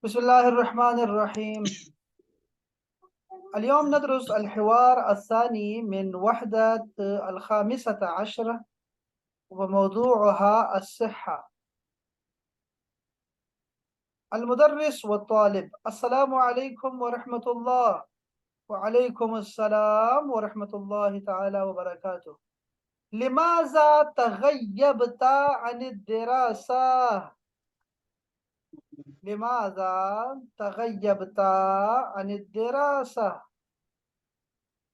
بسم الله الرحمن الرحيم. اليوم ندرس الحوار الثاني من وحدة 15 وموضوعها الصحة. المدرس والطالب: السلام عليكم ورحمة الله. وعليكم السلام ورحمة الله تعالى وبركاته. لماذا تغيبت عن الدراسة؟ لماذا تغيبت عن الدراسة؟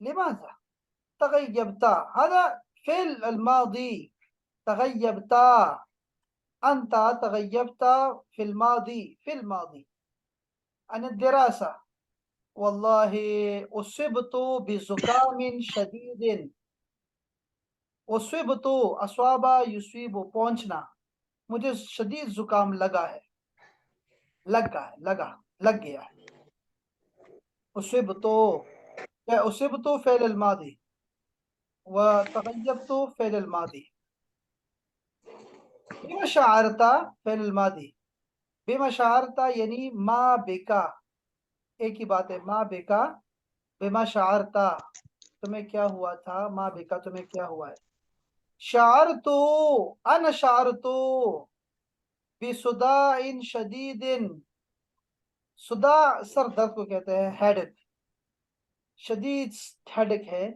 لماذا تغيبت؟ هذا فعل الماضي. تغيبت، أنت تغيبت في الماضي عن الدراسة. والله أصبت بزكام شديد. أصبت، أصاب يصيب پہنچنا، مجھے شدید زکام لگا ہے، لگ گیا ہے. أصبت فعل الماضي وتغيبت فعل الماضي. بما شعرت فعل الماضي. بما شعرت یعنی ما بکا، ایک ہی بات ہے. ما بکا بما شعرت، تمہیں کیا ہوا تھا. ما بکا تمہیں کیا ہوا ہے. شعرتو، انا شعرتو بصداع شدید. صداع سر درد کو کہتے ہیں، ہیڈک، شدید ہیڈک ہے.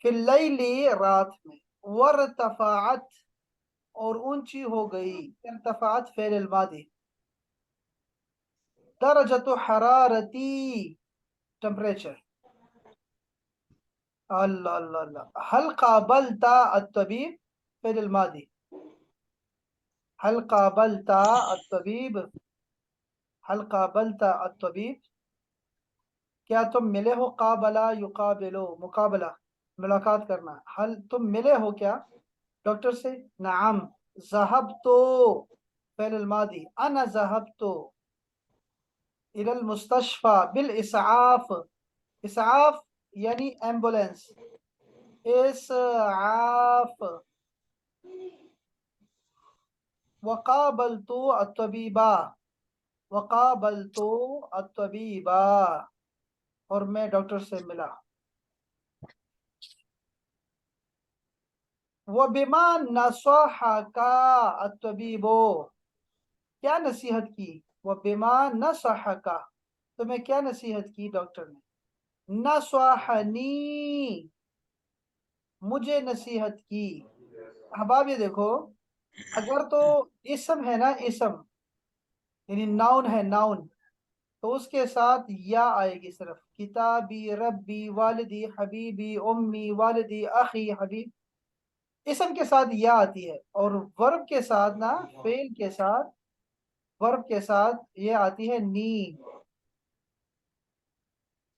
فی اللیل رات میں. ورتفعت اور اونچی ہو گئی. ارتفعت فعل الماضی. درجۃ حرارتی ٹمپریچر. اللہ اللہ اللہ. هل قابلت الطبيب فعل الماضي. هل قابلت الطبيب. هل قابلت الطبيب. کیا تم ملے ہو. قابلہ یقابلو مقابلہ، ملاقات کرنا. هل تم ملے ہو کیا ڈاکٹر سے. نعم. ذهبت فعل الماضي. انا ذهبت الى المستشفى بالاسعاف. اسعاف یعنی ایمبولینس. اسعاف. وقابلت الطبیبہ. وقابلت الطبیبہ اور میں ڈاکٹر سے ملا. وبما نصحك الطبیب. کیا نصیحت کی. وبما نصحك تمہیں کیا نصیحت کی ڈاکٹر نے. نصحنی مجھے نصیحت کی. احباب یہ دیکھو، اگر تو اسم ہے نا، اسم یعنی ناؤن ہے، ناؤن، تو اس کے ساتھ یا آئے گی صرف. کتابی، ربی، والدی، حبیبی، امی، والدی، اخی، حبیب. اسم کے ساتھ یا آتی ہے. اور ورب کے ساتھ نا، فعل کے ساتھ، ورب کے ساتھ یہ آتی ہے نی.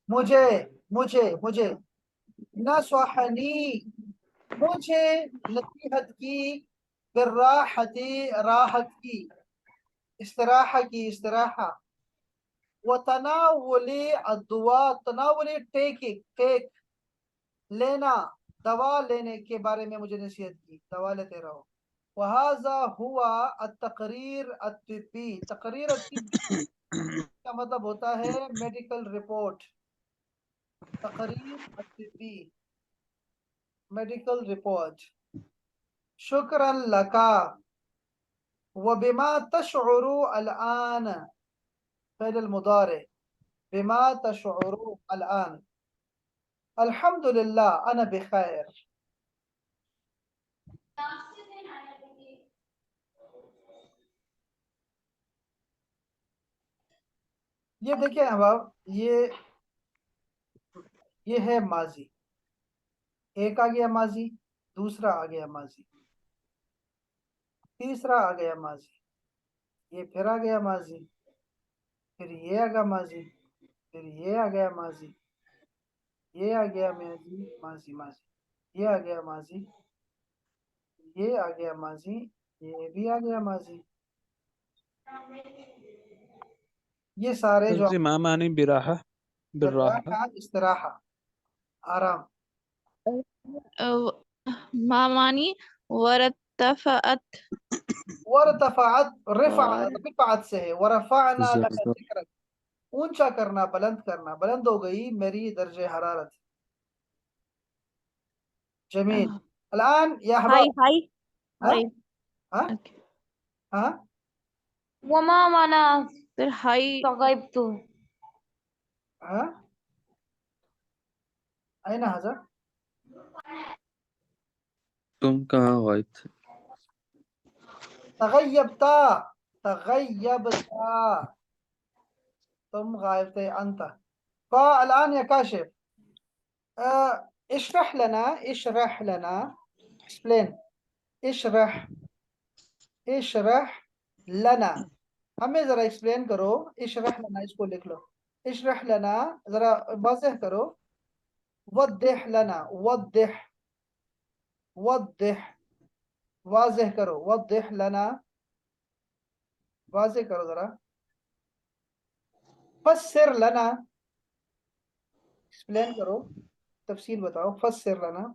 مجھے نصحنی مجھے نصیحت کی. بالراحتی راحت کی، استراحہ کی، استراحہ. وتناولی الدواء. تناولی ٹیک لینا، دوا لینے کے بارے میں مجھے نصیحت کی، دوا لیتے رہو. وہذا ہوا التقریر الطبی. تقریر الطبی کا مطلب ہوتا ہے میڈیکل رپورٹ. تقریر الطبی، میڈیکل رپورٹ. شکرا لکا. وبما تشعر الآن فعل المضارع. بما تشعر الآن. الحمد للہ انا بخیر. یہ دیکھیں احباب، یہ ہے ماضی. ایک آ گیا ماضی، دوسرا آ گیا ماضی، تیسرا آ گیا ماضی، یہ پھر آ گیا ماضی، پھر یہ آ گیا ماضی، پھر یہ آ گیا ماضی، یہ آ گیا ماضی، یہ آ گیا ماضی، یہ آ گیا ماضی، یہ بھی آ گیا ماضی. یہ سارے جو ما معنی براحہ. براحہ استراحہ، آرام. مامانی ورتفعت. ورتفعت اور رفعت سے ہے، ورفعنا لك ذکر ذکرک، اونچا کرنا، بلند کرنا، بلند ہو گئی میری درجہ حرارت. جمیل. الآن يا ہائی أحباب. ہائی ها ہائی ها ها وما مانا پھر ہائی غائب تو ها أين هذا؟ تم کہاں غائب تھے؟ تغيبت، تغيبت، تم غائب تھے، أنت. فالآن يا كاشف اشرح لنا explain، اشرح لنا، ہمیں ذرا ایکسپلین کرو. اشرح لنا، اس کو لکھ لو. اشرح لنا، ذرا واضح کرو. وضح لنا، وضح، واضح کرو. وضح لنا، واضح کرو ذرا. فسر لنا، ایکسپلین کرو، تفصیل بتاؤ. فسر لنا.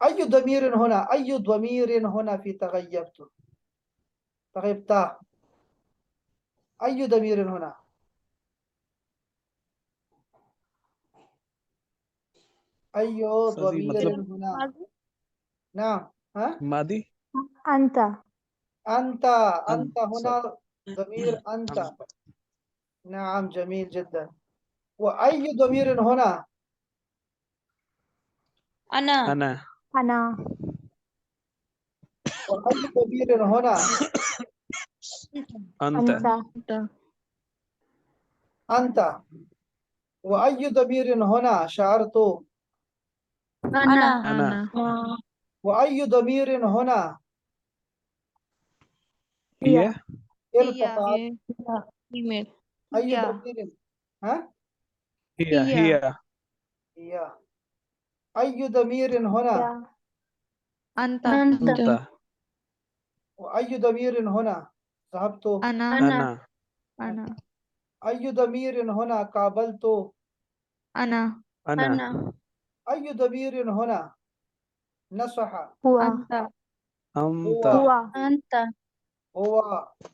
أي ضمير هنا، أي ضمير هنا في تغيبت، تغيبتا، أي ضمير هنا؟ أي سازی ضمير مطلب هنا؟ نعم. ها مادی انت أنت، أنت sorry. هنا ضمير أنت. نعم، جميل جدا. وأي ضمير هنا؟ انا انا انا وأي ضمير هنا؟ انت انت أنت. وأي ضمير هنا؟ شعرت. انا انا وأي ضمير هنا؟ هي ارتفعت. فيميل أي ضمير؟ ها؟ هي هي. أي ضمير هنا؟ انت انت وأي ضمير هنا؟ ذهبت. انا انا أي ضمير هنا؟ قابلت. انا انا أي ضمير هنا؟ نصح. هو انت هو. انت هو.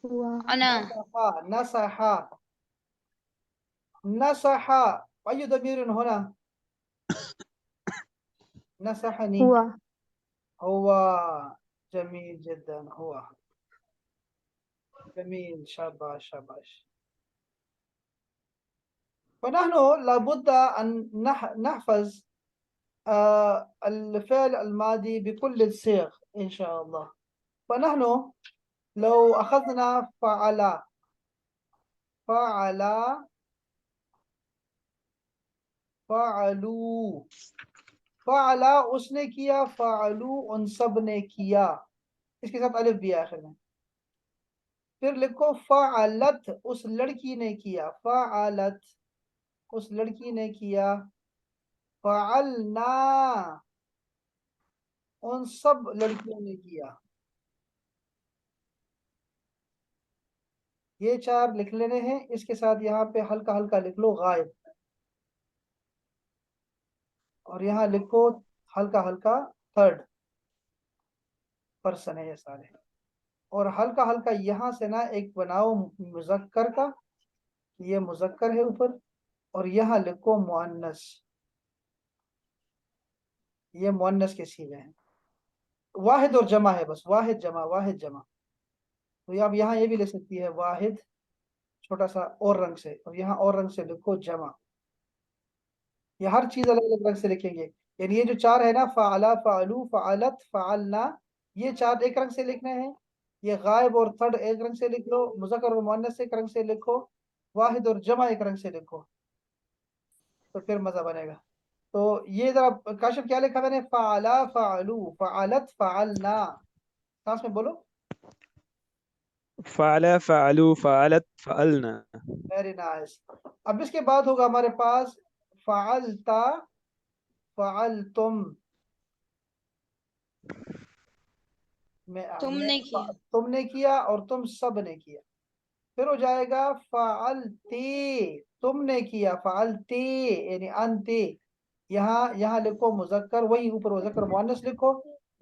هو انا نصح. نصح. أي ضمير هنا؟ نصحني. هو. جميل جدا. هو. جميل، شاباش شاباش. فنحن لابد أن نحفظ الفعل الماضي بكل الصيغ إن شاء الله. فنحن لو أخذنا فعل، فعل، فعلوا، فعل اس نے کیا، فعلو ان سب نے کیا، اس کے ساتھ الف بھی ہے آخر میں. پھر لکھو فعلت، اس لڑکی نے کیا، فعلت، اس لڑکی نے کیا. فعلنا، ان سب لڑکیوں نے کیا. یہ چار لکھ لینے ہیں. اس کے ساتھ یہاں پہ ہلکا ہلکا لکھ لو غائب، اور یہاں لکھو ہلکا ہلکا تھرڈ پرسن ہے یہ سارے. اور ہلکا ہلکا یہاں سے نا ایک بناؤ مذکر کا، یہ مذکر ہے اوپر، اور یہاں لکھو مؤنث، یہ مؤنث کے سیغے ہیں. واحد اور جمع ہے، بس واحد جمع، واحد جمع. تو اب یہاں یہ بھی لے سکتی ہے واحد چھوٹا سا اور رنگ سے، اور یہاں اور رنگ سے لکھو جمع. یہ ہر چیز الگ الگ رنگ سے لکھیں گے. یعنی یہ جو چار ہے نا، فعلا، فعلو، فعلت، فعلنا، یہ چار ایک رنگ سے لکھنے ہیں. یہ غائب اور تھرڈ ایک رنگ سے لکھ لو، مذکر اور مؤنث ایک رنگ سے لکھو، واحد اور جمع ایک رنگ سے لکھو، تو پھر مزہ بنے گا. تو یہ ذرا کاشف کیا لکھا میں نے؟ فعلا، فعلو، فعلت، فعلنا. سانس میں بولو. فعل فعلوا فعلت فعلنا. Very nice. اب اس کے بعد ہوگا ہمارے پاس فعلتا، فعلتم. تم نے کیا اور تم سب نے کیا. پھر ہو جائے گا فعلتی، تم نے کیا، فعلتی یعنی انتی. یہاں لکھو مذکر، وہی اوپر مذکر مؤنث لکھو،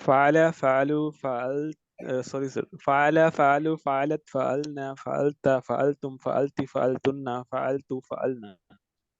فعل فعلوا فعلت سوري سر فعل فعلوا فعلت فعلنا فعلت فعلتم فعلت فعلتن فعلت فعلنا.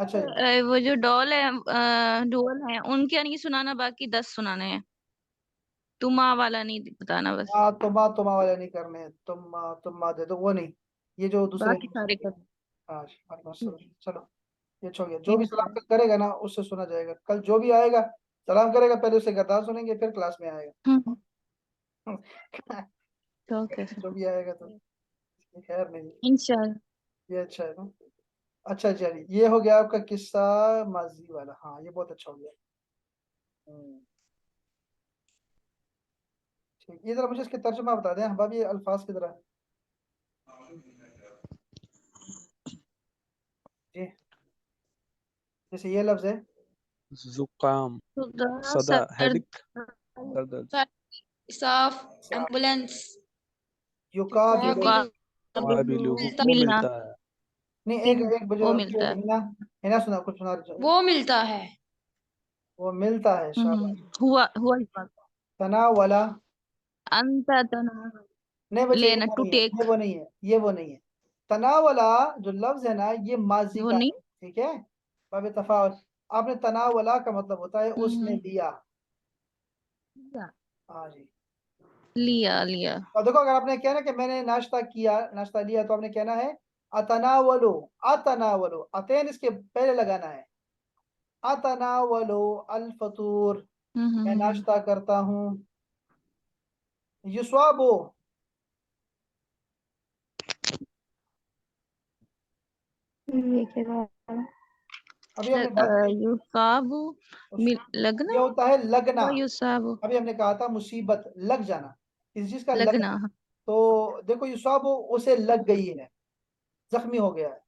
اچھا جی وہ جو ڈول ہے ڈول ہے ان کے نہیں سنانا، باقی 10 سنانے ہیں. تما والا نہیں بتانا بس، ہاں تما والے نہیں کرنے، تم دے دو وہ نہیں، یہ جو دوسرے باقی سارے کر. ہاں چلو یہ چھو گیا. جو بھی سلام کرے گا نا اس سے سنا جائے گا. کل جو بھی آئے گا سلام کرے گا پہلے اسے گردان سنیں گے پھر کلاس میں آئے گا. جو بھی آئے گا تو خیر نہیں. انشاءاللہ. یہ اچھا ہے نا. اچھا چلیے یہ ہو گیا آپ کا قصہ ماضی والا. ہاں یہ بہت اچھا ہو گیا. ٹھیک یہ ذرا مجھے اس کے ترجمہ بتا دیں احباب، یہ الفاظ کی طرح. جی جیسے یہ لفظ ہے زکام، صدا، ہیڈک، درد. صاف، ایمبولینس، یقابلو. قابلو، وہ ملنا، ملتا ہے. نہیں ایک بجے وہ ملتا ہے. ہنا سنا کچھ سنا رہا وہ ملتا ہے. وہ ملتا ہے. شاباش. ہوا تناولا. انت تنا نہیں بچے لینا، ٹو ٹیک. یہ وہ نہیں ہے، یہ وہ نہیں ہے. تناولا جو لفظ ہے نا یہ ماضی وہ کا نہیں. ہے. ٹھیک ہے باب تفاعل. آپ نے تناولا کا مطلب ہوتا ہے اس نے لیا. ہاں جی. لیا. اور دیکھو اگر آپ نے کہنا کہ میں نے ناشتہ کیا، ناشتہ لیا، تو آپ نے کہنا ہے اتناولو. اتناولو اتین اس کے پہلے لگانا ہے. اتناولو الفطور، میں ناشتہ کرتا ہوں. یسوابو. یہ کیا ابھی ہم نے بات کی یوسابو لگنا، یہ ہوتا ہے لگنا. یوسابو ابھی ہم نے کہا تھا مصیبت لگ جانا، کسی چیز کا لگنا. لگنا. تو دیکھو یصابو اسے لگ گئی ہے، زخمی ہو گیا ہے.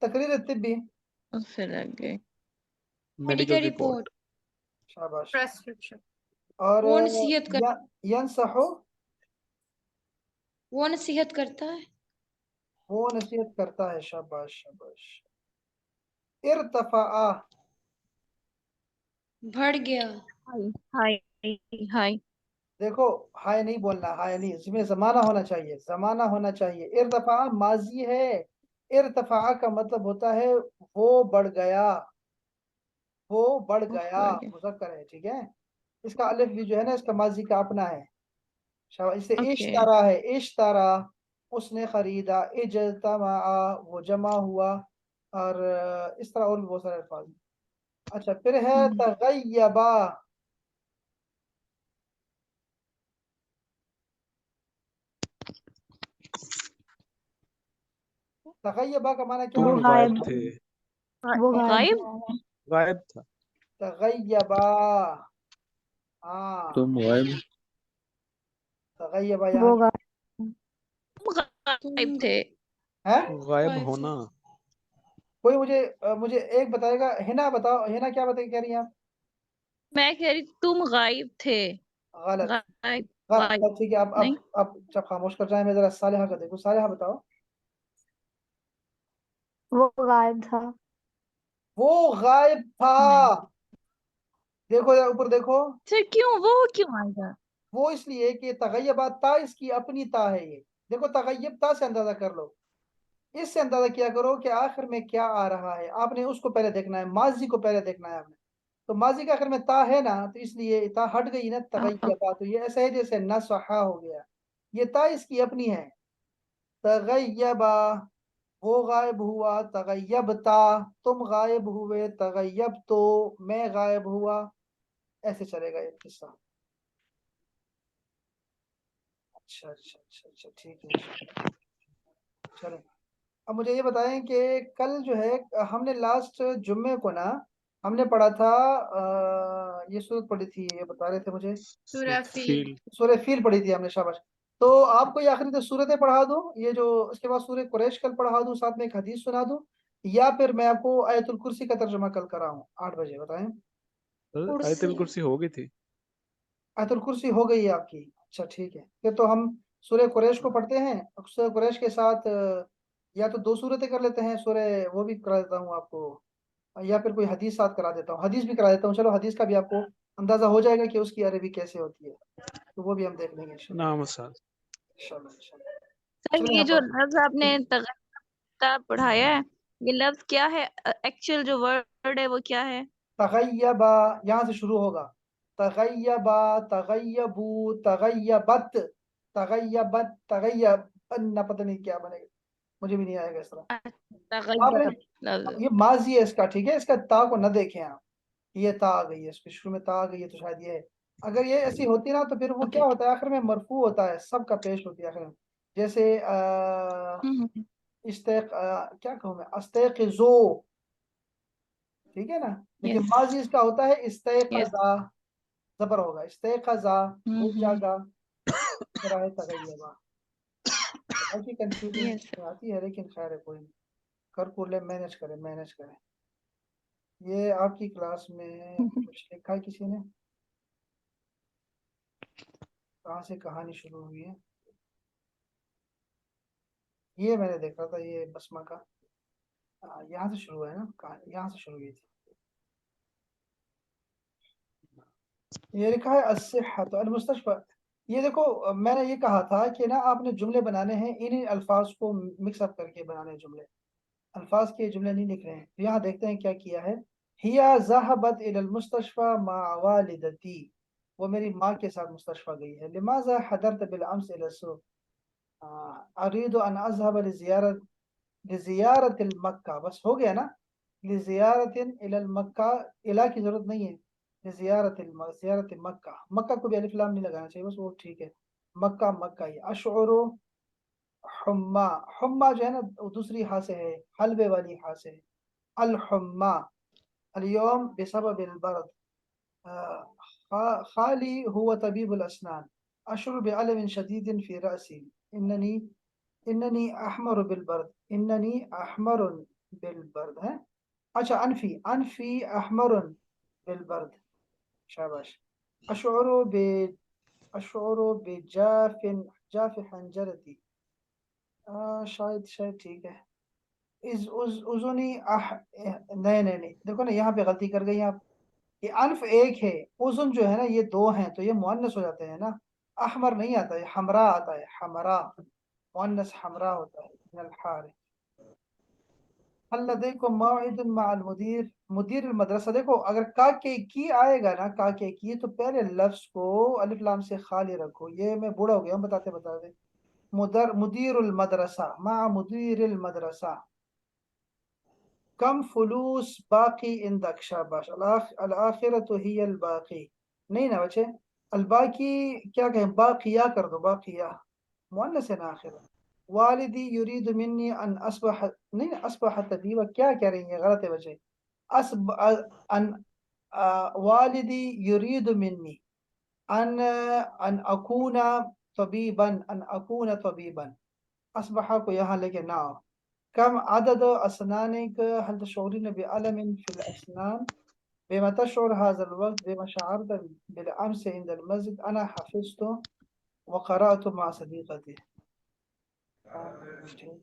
تقریر طبی. اس سے لگ گئے. Medical report. شاباش. پریسکرپشن. اور وہ نصیحت کر ینصحو. وہ نصیحت کرتا ہے. وہ نصیحت کرتا ہے. شاباش شاباش. ارتفع. بڑھ گیا. ہائی. دیکھو ہائے نہیں بولنا، ہائے نہیں، اس میں زمانہ ہونا چاہیے، زمانہ ہونا چاہیے. ارتفع ماضی ہے. ارتفع کا مطلب ہوتا ہے وہ بڑھ گیا، وہ بڑھ گیا، مذکر ہے. ٹھیک ہے اس کا الف بھی جو ہے نا اس کا ماضی کا اپنا ہے. اس سے اشترا ہے. اشترا اس نے خریدا. اجتمع وہ جمع ہوا. اور اس طرح اور بھی بہت سارے الفاظ ہیں. اچھا پھر ہے تغیبا. تغیبا کا معنی کیا تم ہوتا ہے؟ غائب تھے. وہ غائب غائب تھا. تغیبا. ہاں تم غائب. تغیبا وہ یہاں غائب تھے. ہے. غائب ہونا. کوئی مجھے ایک بتائے گا. ہنا بتاؤ، ہنا کیا بتائے کہہ رہی ہیں آپ؟ میں کہہ رہی تم غائب تھے. غلط. غائب غلط. ٹھیک ہے نہیں. اب جب خاموش کر جائیں میں ذرا صالحہ کا دیکھوں. صالحہ بتاؤ. وہ غائب تھا. وہ غائب تھا. نہیں. دیکھو ذرا اوپر دیکھو. پھر کیوں وہ کیوں آئے گا؟ وہ اس لیے کہ تغیبات تا اس کی اپنی تا ہے. یہ دیکھو تغیب تا سے اندازہ کر لو. اس سے اندازہ کیا کرو کہ آخر میں کیا آ رہا ہے. آپ نے اس کو پہلے دیکھنا ہے، ماضی کو پہلے دیکھنا ہے آپ نے. تو ماضی کے آخر میں تا ہے نا، تو اس لیے تا ہٹ گئی نا. تغیبا تو یہ ایسا ہے جیسے نصحا ہو گیا. یہ تا اس کی اپنی ہے. تغیبا وہ غائب ہوا. تغیبتا تم غائب ہوئے. تغیبتو میں غائب ہوا. ایسے چلے گا یہ قصہ. اچھا اچھا اچھا اچھا ٹھیک ہے. چلیں اب مجھے یہ بتائیں کہ کل جو ہے ہم نے لاسٹ جمعے کو نا ہم نے پڑھا تھا یہ سورت پڑھی تھی، یہ بتا رہے تھے مجھے. سورہ فیل. سورہ فیل پڑھی تھی ہم نے. شاباش. تو آپ کو یہ آخری تو صورتیں پڑھا دوں، یہ جو اس کے بعد سورہ قریش کل پڑھا دوں، ساتھ میں ایک حدیث سنا دوں، یا پھر میں آپ کو آیت الکرسی کا ترجمہ کل کراؤں 8 بجے؟ بتائیں. آیت الکرسی ہو گئی تھی. آیت الکرسی ہو گئی ہے آپ کی. اچھا ٹھیک ہے پھر تو ہم سورہ قریش کو پڑھتے ہیں. سورہ قریش کے ساتھ یا تو 2 صورتیں کر لیتے ہیں. سورہ وہ بھی کرا دیتا ہوں آپ کو، یا پھر کوئی حدیث ساتھ کرا دیتا ہوں. حدیث بھی کرا دیتا ہوں. چلو حدیث کا بھی آپ کو اندازہ ہو جائے گا کہ اس کی عربی کیسے ہوتی ہے، تو وہ بھی ہم دیکھ لیں گے نام ساتھ. انشاءاللہ. سر یہ جو لفظ آپ نے تغیبتا پڑھایا ہے یہ لفظ کیا ہے؟ ایکچوئل جو ورڈ ہے وہ کیا ہے؟ تغیبا، یہاں سے شروع ہوگا، تغیبا، تغیبو، تغیبت، تغیبت، تغیبن، پتہ نہیں کیا بنے گا، مجھے بھی نہیں آئے گا اس طرح. آپ نے لفظ یہ ماضی ہے اس کا، ٹھیک ہے، اس کا تا کو نہ دیکھیں آپ، یہ تا آ گئی ہے اس کے شروع میں، تا آ گئی ہے تو شاید یہ ہے. اگر یہ ایسی ہوتی نا تو پھر وہ کیا ہوتا ہے آخر میں مرفوع ہوتا ہے، سب کا پیش ہوتی ہے آخر میں. جیسے کیا کہوں میں، استيقظو، ٹھیک ہے نا، لیکن ماضی اس کا ہوتا ہے استيقظا، زبر ہوگا، استيقظا، وہ جاگا، پھر ہے تغیبا. باقی کنفیوژن آتی ہے لیکن خیر ہے، کوئی نہیں، کر لیں، مینج کریں. یہ آپ کی کلاس میں کچھ لکھا ہے کسی نے؟ کہاں سے کہانی شروع ہوئی ہے؟ یہ میں نے دیکھا تھا، یہ بسمہ کا یہاں سے شروع ہے نا، یہاں سے شروع ہوئی تھی. یہ لکھا ہے الصحۃ المستشفى. یہ دیکھو میں نے یہ کہا تھا کہ نا آپ نے جملے بنانے ہیں، ان الفاظ کو مکس اپ کر کے بنانے ہیں جملے، الفاظ کے جملے نہیں لکھ رہے ہیں. یہاں دیکھتے ہیں کیا کیا ہے. ہیا ذهبت الى المستشفى مع والدتي، وہ میری ماں کے ساتھ مستشفى گئی ہے. لماذا حضرت بالامس الى السوق، اريد ان اذهب لزیارت المکہ، بس ہو گیا نا، لزیارت الى المکہ، الہ کی ضرورت نہیں ہے، لزیارت زیارت مکہ، مکہ کو بھی الف لام نہیں لگانا چاہیے، بس وہ ٹھیک ہے، مکہ مکہ ہی. اشعر حما، حما جو ہے نا دوسری ہا سے ہے، حلبے والی ہا سے ہے، الحما. اليوم بسبب البرد خالی هو طبيب الاسنان، اشعر بألم شديد في رأسي، انني احمر بالبرد، انني احمر بالبرد ہے. اچھا انفی احمر بالبرد، شاباش. اشعر جاف حنجرتی، شاید ٹھیک ہے. اذنی نہیں دیکھو نا یہاں پہ غلطی کر گئی آپ، یہ انف ایک ہے، اذن جو ہے نا یہ دو ہیں تو یہ مؤنث ہو جاتے ہیں نا. احمر نہیں آتا ہے، حمراء آتا ہے، حمراء، مؤنث حمراء ہوتا ہے. من الحار. هل لديكم موعد مع المدير، مدیر المدرسہ. دیکھو اگر کا کے کی آئے گا نا، کا کے کی، تو پہلے لفظ کو الف لام سے خالی رکھو. یہ میں بوڑھا ہو گیا ہوں بتاتے مدیر المدرسہ، مع مدیر المدرسہ. کم فلوس باقی عندك، شاباش. الآخرة هي الباقی، نہیں نا بچے، الباقی کیا کہیں، باقیہ کر دو، باقیہ مؤنث ہے نا آخرہ. والدی یرید منی ان اصبح، نہیں اصبح طبیبا، کیا کہہ رہی ہیں، غلط ہے بچے. والدی یرید منی ان اکون طبیبا، ان اکون طبیبا، اصبح کو یہاں لے کے نہ آؤ. کم عدد اسنانک، هل تشعرين بألم في الأسنان، بما تشعر هذا الوقت، بما شعرت بالأمس عند المسجد. أنا حفظت وقرأت مع صديقتي.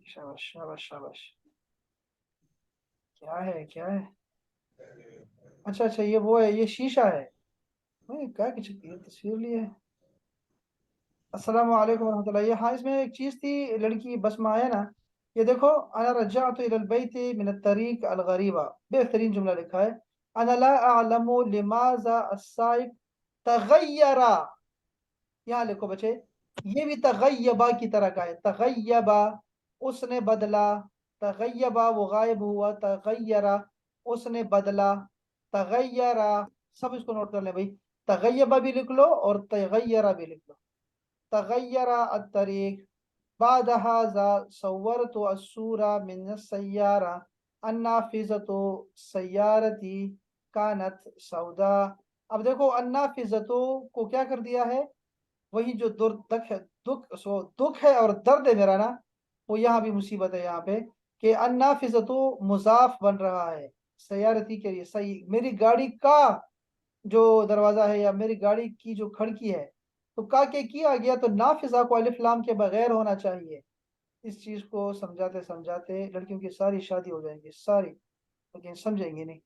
شاباش شاباش شاباش. کیا ہے اچھا یہ وہ ہے، یہ شیشہ ہے، کیا تصویر لی ہے. السلام علیکم ورحمۃ اللہ. یہ ہاں اس میں ایک چیز تھی، لڑکی بسمہ آیا نا، یہ دیکھو، انا رجعت الى البيت من الطريق الغريبہ، بہترین جملہ لکھا ہے. انا لا اعلم لماذا السائق تغیر، یہاں لکھو بچے، یہ بھی تغیبا کی طرح کا ہے، تغیبا اس نے بدلا، تغیبا وہ غائب ہوا، تغیرا اس نے بدلا، تغیرا. سب اس کو نوٹ کر لیں بھائی، تغیبا بھی لکھ لو اور تغیرا بھی لکھ لو. تغیر الطریق. بعد هذا صورت الصورة من السيارة النافذة سيارتي كانت سوداء. اب دیکھو النافذة کو کیا کر دیا ہے، وہی جو دکھ ہے اور درد ہے میرا نا، وہ یہاں بھی مصیبت ہے یہاں پہ کہ النافذة مضاف بن رہا ہے سیارتی کے لیے، میری گاڑی کا جو دروازہ ہے یا میری گاڑی کی جو کھڑکی ہے، تو کا کے کی آ گیا تو نافذہ کو الف لام کے بغیر ہونا چاہیے. اس چیز کو سمجھاتے لڑکیوں کی ساری شادی ہو جائیں گی ساری، لیکن سمجھیں گے نہیں.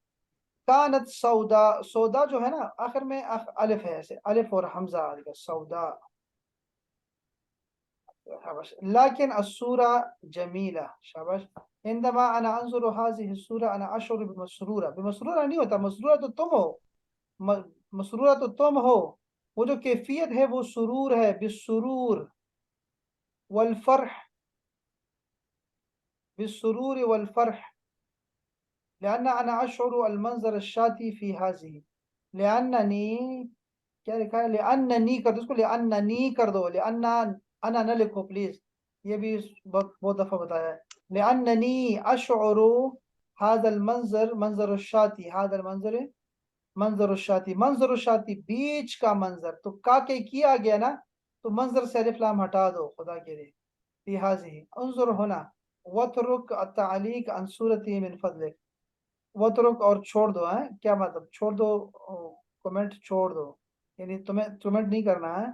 کانت سودا، سودا جو ہے نا آخر میں الف ہے، ایسے الف اور حمزہ آ گیا، سودا. لیکن الصورہ جمیلہ، شاباش. عندما انا انظر هذه الصورة انا اشعر بمسرورة. بمسرورة نہیں ہوتا، مسرورہ تو تم ہو، مسرورہ تو تم ہو، وہ جو کیفیت ہے وہ سرور ہے، بالسرور والفرح، بالسرور والفرح. لأن أنا أشعر المنظر الشاتي في هذه. لأنني کیا لکھا ہے؟ لأننی کر دو اس کو، لأننی کر دو، لأن انا نہ لکھو پلیز، یہ بھی بہت دفعہ بتایا ہے. لأننی اشعر هذا المنظر منظر الشاتی، هذا المنظر منظر الشاتی، منظر الشاتی بیچ کا منظر، تو کا کے کیا گیا نا تو منظر سے الف لام ہٹا دو خدا کے لیے. فی هذه انظر هنا واترک التعلیق عن صورتی من فضلک. واترک اور چھوڑ دو، ہیں کیا مطلب چھوڑ دو، کمنٹ چھوڑ دو، یعنی تمہیں کمنٹ نہیں کرنا ہے،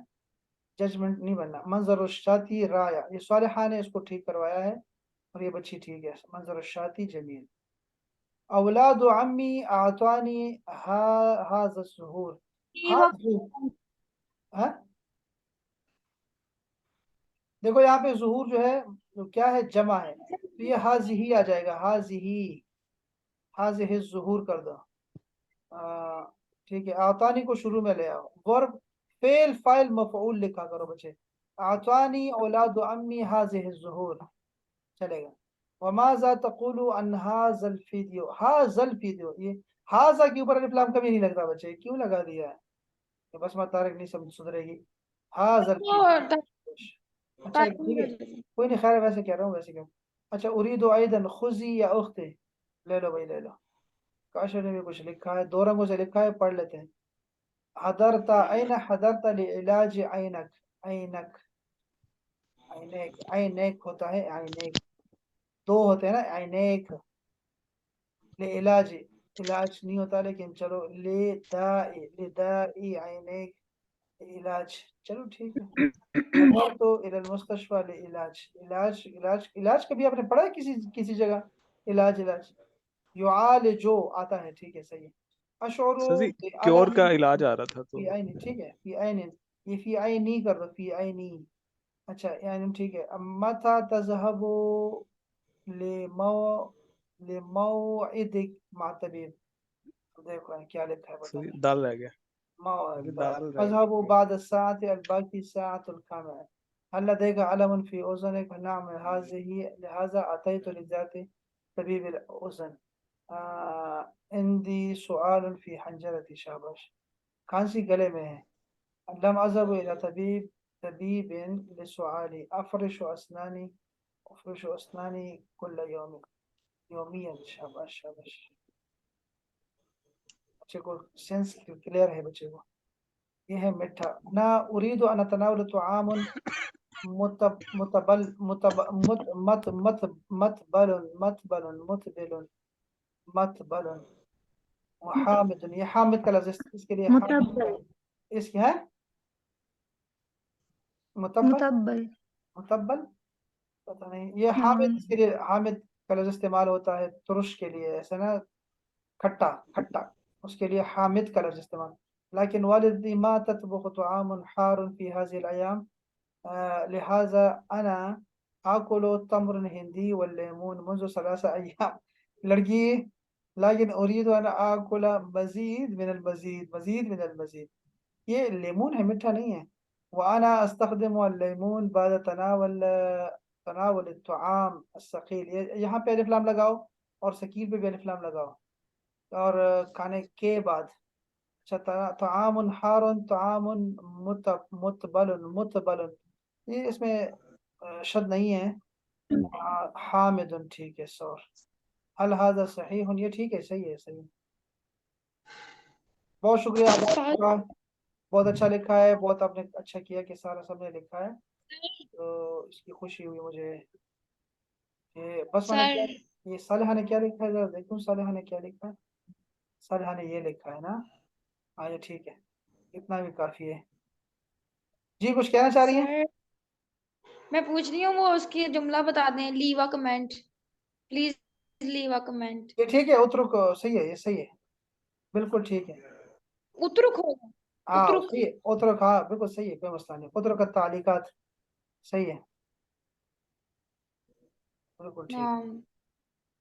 ججمنٹ نہیں بننا. منظر الشاتی رایا، یہ صالحہ نے اس کو ٹھیک کروایا ہے اور یہ بچی ٹھیک ہے. منظر الشاتی جمیل. اولاد عمی اعطانی هذا الظہور. ہاں دیکھو یہاں پہ ظہور جو ہے وہ کیا ہے؟ جمع ہے، تو یہ حاضی آ جائے گا، حاضی الظہور کر دو. ٹھیک ہے. اعطانی کو شروع میں لے آؤ، ورب فعل فاعل مفعول لکھا کرو بچے. اعطانی اولاد عمی هذه الظہور چلے گا. وماذا تقول عن هذا الفيديو، هذا الفيديو، یہ هذا کے اوپر الف لام کبھی نہیں لگتا بچے، کیوں لگا دیا ہے؟ کہ بس میں طارق نہیں سدھرے گی. هذا الفيديو اچھا ٹھیک ہے کوئی نہیں، خیر ویسے کہہ رہا ہوں ویسے کہہ. اچھا اريد ايضا خذي یا اختي، لے لو بھائی لے لو. کاشر نے بھی کچھ لکھا ہے، دو رنگوں سے لکھا ہے، پڑھ لیتے ہیں. حضرت این حضرت لعلاج عینک، عینک عینیک، عینیک ہوتا ہے، عینیک دو ہوتے ہیں نا، عینیک. لعلاج علاج نہیں ہوتا لیکن چلو، لدائی لدائی عینیک علاج، چلو ٹھیک ہے. حضرت الى المستشفى لعلاج، علاج علاج علاج کبھی آپ نے پڑھا ہے کسی جگہ؟ علاج علاج یعالجو آتا ہے، ٹھیک ہے صحیح ہے. اشعر کیور کا بعلم علاج آ رہا تھا تو فی عین، ٹھیک ہے فی عین، یہ فی عینی کر دو، فی عینی. اچھا یعنی ٹھیک ہے. متى تذهب لموعدك مع طبيب، دیکھو کیا لکھا ہے بتائیں. دال رہ گیا. اذهب بعد الساعة الباقي ساعة الكاملة. هل لديك علم في أذنك؟ نعم هذه، لهذا أتيت لذات طبيب الأذن. عندي سؤال في حنجرتي. شاباش. کھانسی گلے میں ہے. لم أذهب إلى طبيب لسؤالي. أفرش أسناني كل يوم، يوميا. شاباش شاباش. بچے کو سینس کلیئر ہے بچے کو. یہ ہے میٹھا. نہ اريد ان اتناول طعام متبل متبل وحامد. یہ حامد کا لفظ اس کے لیے متبل، اس کی ہے متبل متبل. متبل پتہ نہیں. یہ حامد اس کے لیے حامد کا لفظ استعمال ہوتا ہے ترش کے لیے، ایسا نا کھٹا کھٹا، اس کے لیے حامد کا لفظ استعمال. لیکن والدی ما تطبخ طعام حار في هذه الأيام، لہذا انا آکل تمر ہندی واللیمون منذ 3 أيام. لڑکی لیکن اريد ان آکل مزید من المزید، مزید من المزید. یہ لیمون ہے، میٹھا نہیں ہے. وانا استخدم الليمون بعد تناول الطعام الثقيل. یہاں پہ الف لام لگاؤ اور ثقيل پہ بھی الف لام لگاؤ، اور کھانے کے بعد. اچھا طعام حار طعام متبل، یہ اس میں شد نہیں ہے. حامد ٹھیک ہے. سور هل هذا صحیح؟ یہ ٹھیک ہے، صحیح ہے صحیح. بہت شکریہ آپ کا، بہت اچھا لکھا ہے، بہت آپ نے اچھا کیا کہ سارا سب نے لکھا ہے، تو اس کی خوشی ہوئی مجھے. یہ بس میں نے کیا، یہ صالحہ نے کیا لکھا ہے ذرا دیکھوں. صالحہ نے کیا لکھا ہے؟ صالحہ نے یہ لکھا ہے نا. ہاں یہ ٹھیک ہے، اتنا بھی کافی ہے. جی کچھ کہنا چاہ رہی ہیں؟ میں پوچھ رہی ہوں وہ اس کی جملہ بتا دیں. Leave a comment please, leave a comment. یہ ٹھیک ہے. اترک صحیح ہے، یہ صحیح ہے، بالکل ٹھیک ہے. اترک ہوگا، ہاں اترک. صحیح ہے. اترک، ہاں بالکل صحیح ہے، کوئی مسئلہ نہیں. اترک تعلیقات صحیح ہے، بالکل ٹھیک. ہاں